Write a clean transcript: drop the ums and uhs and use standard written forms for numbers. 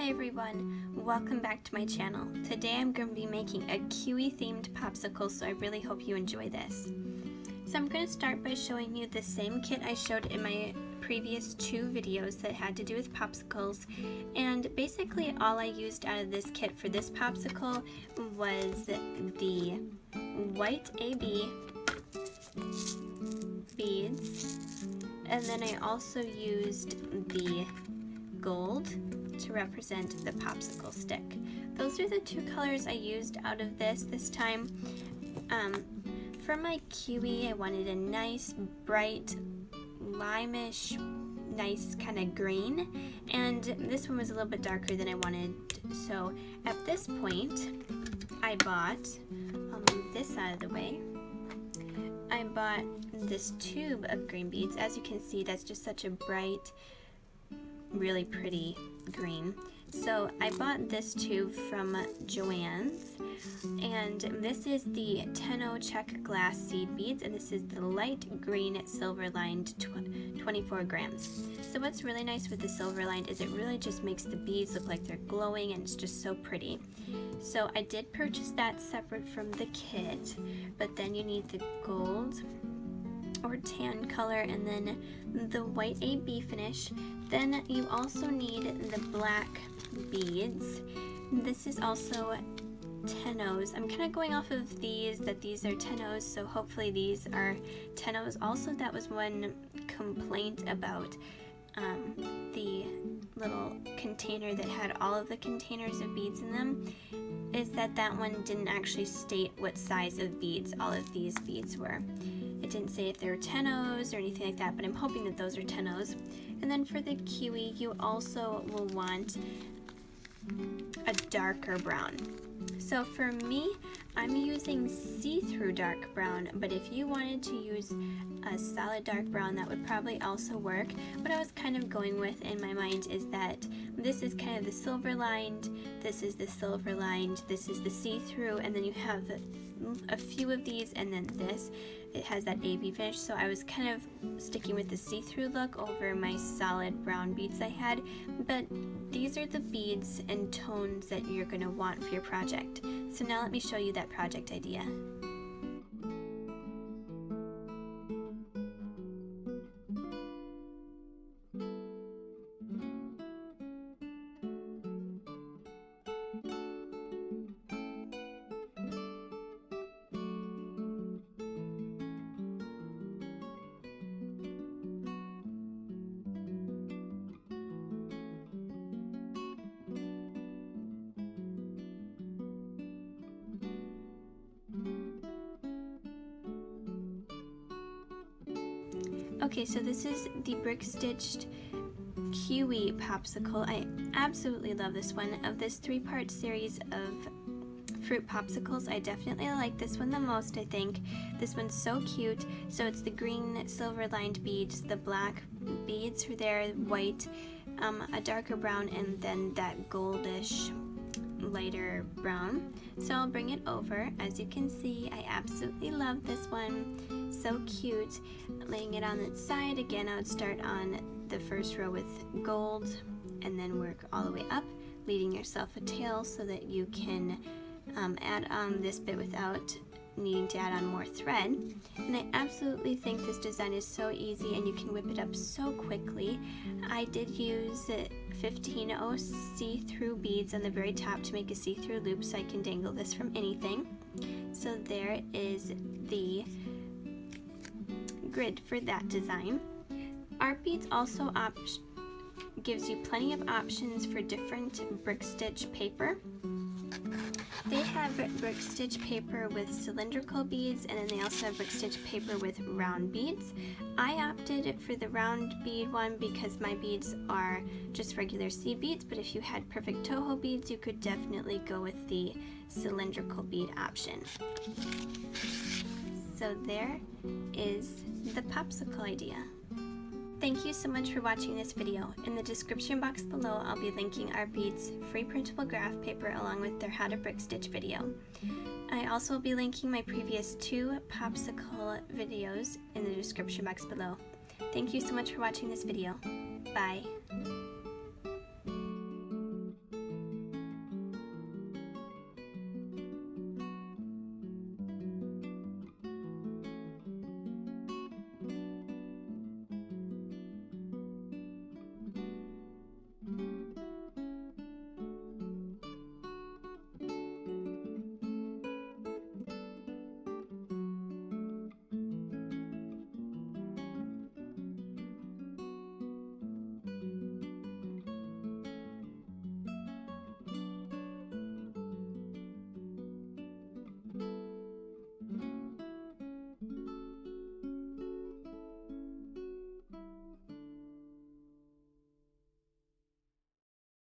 Hi everyone, welcome back to my channel. Today I'm going to be making a Kiwi themed popsicle, so I really hope you enjoy this. So I'm going to start by showing you the same kit I showed in my previous two videos that had to do with popsicles, and basically all I used out of this kit for this popsicle was the white AB beads, and then I also used the gold to represent the popsicle stick. Those are the two colors I used out of this time. For my kiwi, I wanted a nice bright limeish, nice kind of green, and this one was a little bit darker than I wanted. So at this point I bought, I'll move this out of the way, I bought this tube of green beads. As you can see, that's just such a bright, really pretty green. So I bought this tube from Joann's, and this is the Tenno check glass seed beads, and this is the light green silver lined 24 grams. So what's really nice with the silver lined is it really just makes the beads look like they're glowing, and it's just so pretty. So I did purchase that separate from the kit, but then you need the gold or tan color and then the white AB finish. Then you also need the black beads. This is also Tenno's. I'm kind of going off of these, that these are Tenno's, so hopefully these are Tenno's. Also, that was one complaint about the little container that had all of the containers of beads in them, is that one didn't actually state what size of beads all of these beads were. It didn't say if they were Tenno's or anything like that, but I'm hoping that those are Tenno's. And then for the kiwi, you also will want a darker brown. So for me, I'm using see-through dark brown, but if you wanted to use a solid dark brown, that would probably also work. What I was kind of going with in my mind is that this is kind of the silver lined, this is the silver lined, this is the see-through, and then you have a few of these, and then this, it has that AB finish. So I was kind of sticking with the see-through look over my solid brown beads I had, but these are the beads and tones that you're going to want for your project. So now let me show you that project idea. Okay, so this is the brick stitched kiwi popsicle. I absolutely love this one. Of this 3-part series of fruit popsicles, I definitely like this one the most, I think. This one's so cute. So it's the green silver lined beads, the black beads are there, white, a darker brown, and then that goldish lighter brown. So I'll bring it over. As you can see, I absolutely love this one. So cute. Laying it on its side, again, I would start on the first row with gold and then work all the way up, leaving yourself a tail so that you can add on this bit without needing to add on more thread. And I absolutely think this design is so easy and you can whip it up so quickly. I did use 15-0 see-through beads on the very top to make a see-through loop so I can dangle this from anything. So there is the grid for that design. Art Beads also gives you plenty of options for different brick stitch paper. They have brick stitch paper with cylindrical beads, and then they also have brick stitch paper with round beads. I opted for the round bead one because my beads are just regular seed beads, but if you had perfect Toho beads, you could definitely go with the cylindrical bead option. So there is the popsicle idea. Thank you so much for watching this video. In the description box below, I'll be linking Art Beads' free printable graph paper along with their how to brick stitch video. I also will be linking my previous 2 popsicle videos in the description box below. Thank you so much for watching this video. Bye.